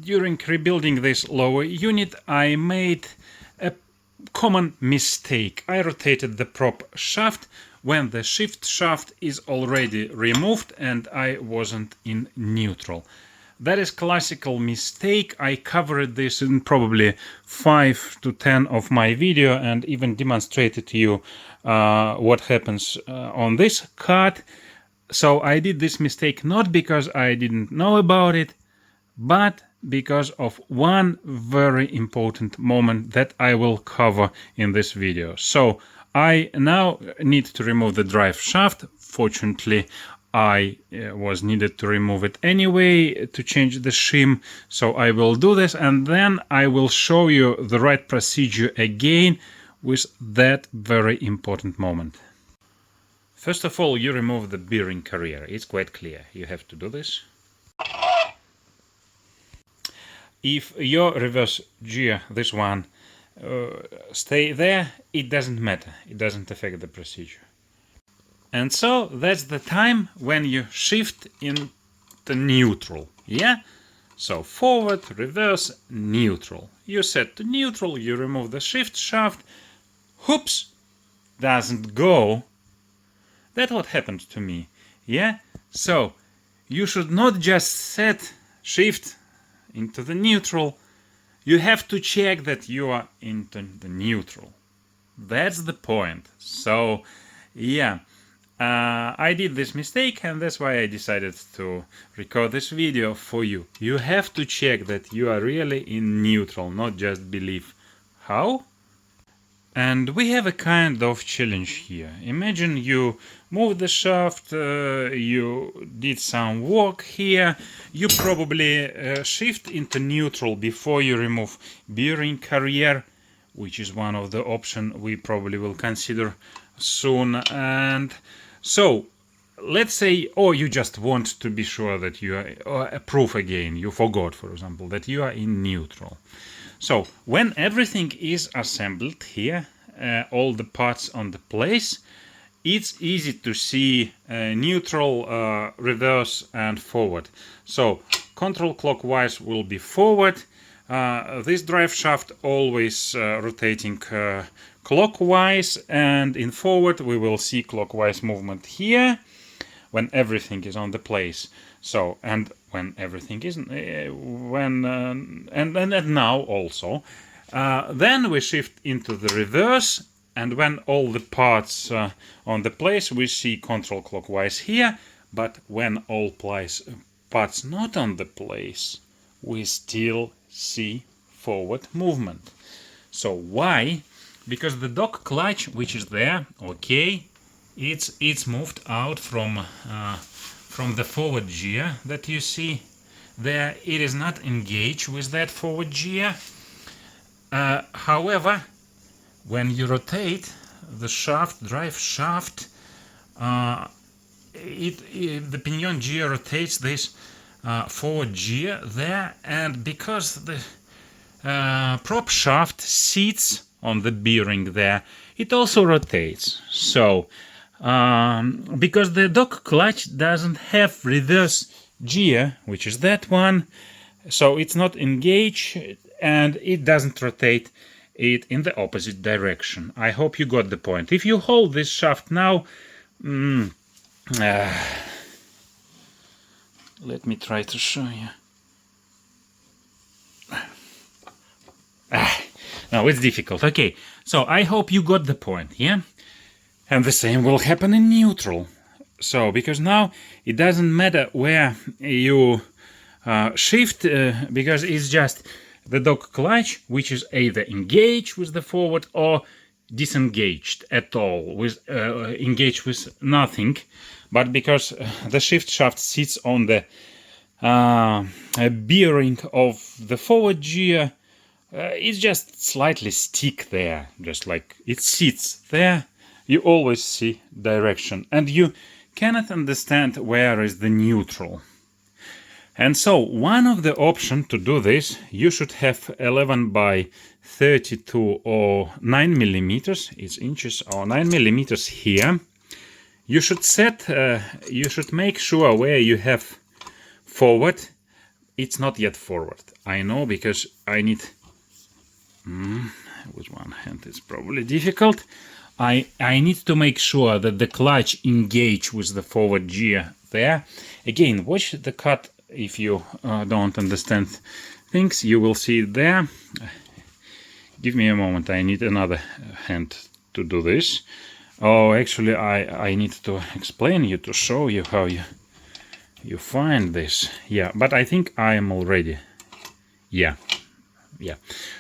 during rebuilding this lower unit, I made a common mistake. I rotated the prop shaft when the shift shaft is already removed and I wasn't in neutral. That is classical mistake. I covered this in probably 5 to 10 of my video and even demonstrated to you what happens on this cut. So I did this mistake not because I didn't know about it, but because of one very important moment that I will cover in this video. So I now need to remove the drive shaft. Fortunately, I was needed to remove it anyway to change the shim. So I will do this and then I will show you the right procedure again with that very important moment. First of all, you remove the bearing carrier. It's quite clear. You have to do this. If your reverse gear, this one, stay there, it doesn't matter. It doesn't affect the procedure. And so that's the time when you shift into neutral. Yeah? So forward, reverse, neutral. You set to neutral, you remove the shift shaft. Whoops! Doesn't go. That's what happened to me. Yeah? So you should not just set shift into the neutral. You have to check that you are into the neutral. That's the point. So, yeah, I did this mistake and that's why I decided to record this video for you. You have to check that you are really in neutral, not just believe. How? And we have a kind of challenge here. Imagine you moved the shaft, you did some work here, you probably shift into neutral before you remove bearing carrier, which is one of the options we probably will consider soon. And so let's say, or you just want to be sure that you are proof again, you forgot, for example, that you are in neutral. So when everything is assembled here, all the parts on the place, it's easy to see neutral, reverse and forward. So control clockwise will be forward. This drive shaft always rotating clockwise, and in forward we will see clockwise movement here when everything is on the place. So, and when everything is and now also then we shift into the reverse, and when all the parts on the place we see control clockwise here, but when all parts not on the place we still see forward movement. So why? Because the dog clutch, which is there, okay, it's moved out from the forward gear that you see there. It is not engaged with that forward gear. However, when you rotate the shaft, drive shaft, the pinion gear rotates this forward gear there, and because the prop shaft sits on the bearing there, it also rotates. So because the dog clutch doesn't have reverse gear, which is that one, so it's not engaged and it doesn't rotate it in the opposite direction. I hope you got the point. If you hold this shaft now, let me try to show you. No, it's difficult. Okay, so I hope you got the point, yeah? And the same will happen in neutral. So, because now it doesn't matter where you shift, because it's just the dog clutch, which is either engaged with the forward or disengaged at all, with engaged with nothing. But because the shift shaft sits on the bearing of the forward gear, it's just slightly stick there, just like it sits there. You always see direction, and you cannot understand where is the neutral. And so one of the options to do this, you should have 11 by 32 or 9 millimeters, it's inches, or 9 millimeters here. You should set, you should make sure where you have forward it's not yet forward. I know, because I need... with one hand it's probably difficult. I need to make sure that the clutch engage with the forward gear there. Again, watch the cut. If you don't understand things, you will see it there. Give me a moment, I need another hand to do this. Oh, actually, I need to explain you, to show you how you find this. Yeah, but I think I am already. Yeah.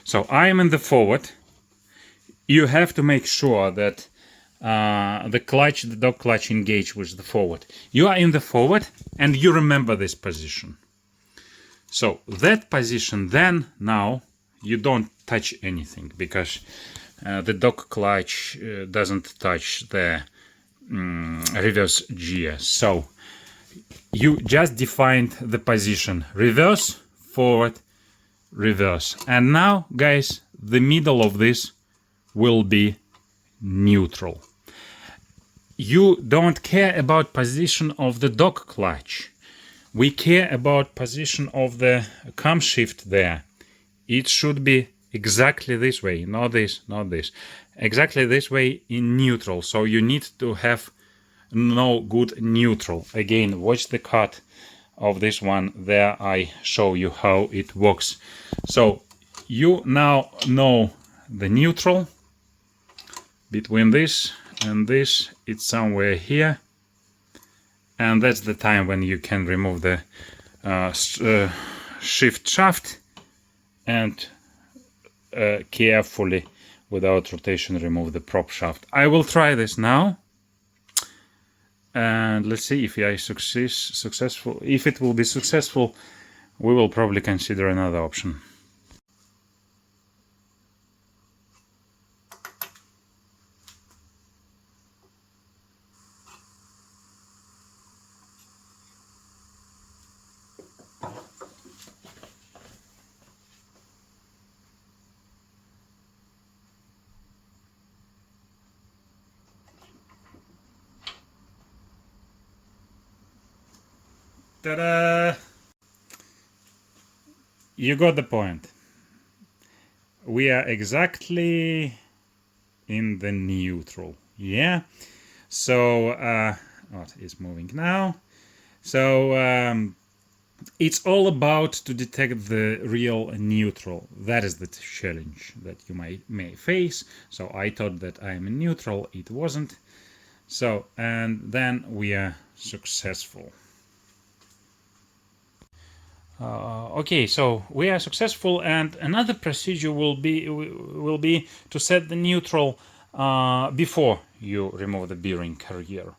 So I am in the forward. You have to make sure that the dog clutch engage with the forward. You are in the forward, and you remember this position. So that position, then now you don't touch anything, because the dog clutch doesn't touch the reverse gear. So you just defined the position: reverse, forward, reverse. And now, guys, the middle of this will be neutral. You don't care about position of the dog clutch. We care about position of the camshaft there. It should be exactly this way, not this, not this. Exactly this way in neutral. So you need to have no good neutral. Again, watch the cut of this one. There I show you how it works. So you now know the neutral. Between this and this, it's somewhere here. And that's the time when you can remove the shift shaft and carefully, without rotation, remove the prop shaft. I will try this now. And let's see if I successful. If it will be successful, we will probably consider another option. Ta-da! You got the point. We are exactly in the neutral. Yeah. So what is moving now? So it's all about to detect the real neutral. That is the challenge that you may face. So I thought that I'm in neutral. It wasn't. So, and then we are successful. Okay, so we are successful, and another procedure will be to set the neutral before you remove the bearing carrier.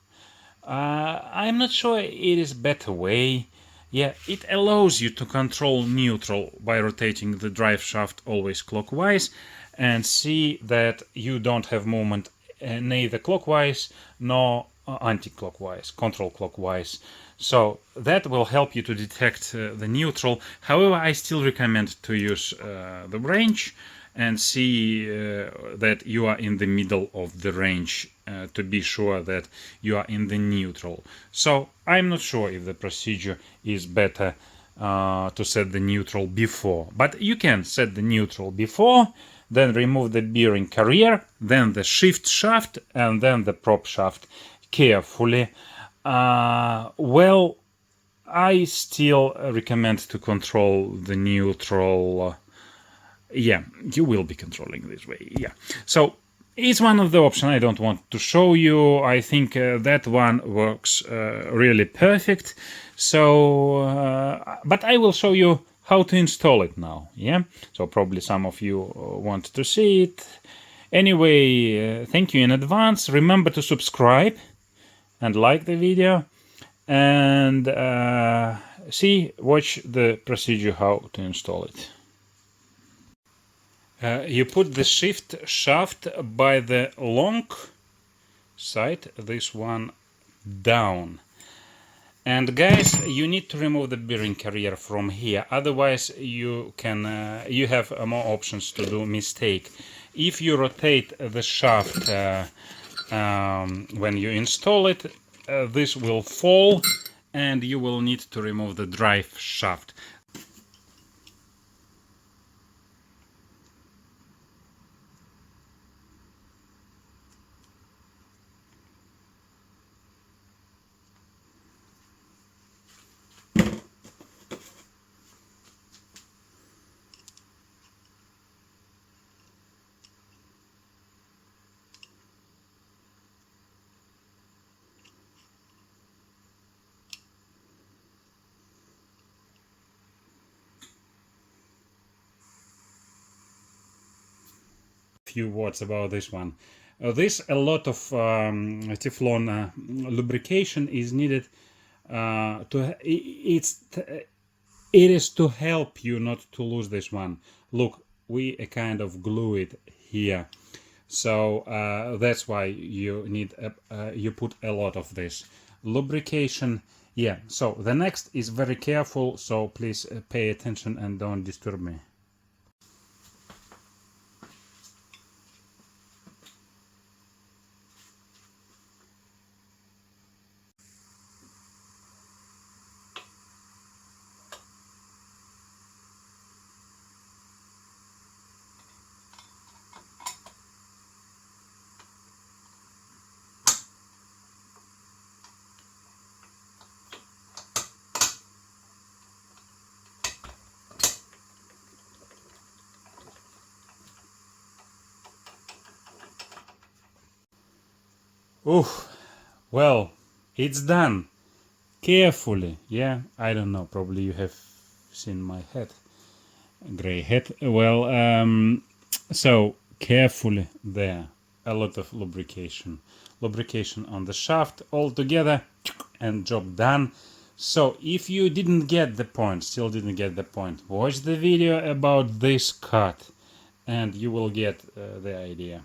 I'm not sure it is better way. Yeah, it allows you to control neutral by rotating the drive shaft always clockwise, and see that you don't have movement neither clockwise nor anti-clockwise, control clockwise. So that will help you to detect the neutral. However, I still recommend to use the range and see that you are in the middle of the range to be sure that you are in the neutral. So I'm not sure if the procedure is better to set the neutral before, but you can set the neutral before, then remove the bearing carrier, then the shift shaft, and then the prop shaft carefully. Well, I still recommend to control the neutral. Yeah, you will be controlling this way. Yeah, so it's one of the options I don't want to show you. I think that one works really perfect. So, but I will show you how to install it now. Yeah, so probably some of you want to see it. Anyway, thank you in advance. Remember to subscribe and like the video, and watch the procedure how to install it. You put the shift shaft by the long side, this one down. And guys, you need to remove the bearing carrier from here, otherwise you have more options to do mistake. If you rotate the shaft when you install it, this will fall and you will need to remove the drive shaft. few words about this one. This a lot of Teflon lubrication is needed it is to help you not to lose this one. Look, we kind of glue it here, so that's why you need you put a lot of this lubrication. Yeah, so the next is very careful, so please pay attention and don't disturb me. Oof, well, it's done. Carefully, yeah, I don't know, probably you have seen my head, gray head. Well, so carefully there, a lot of lubrication on the shaft all together, and job done. So if you didn't get the point, still didn't get the point, watch the video about this cut and you will get the idea.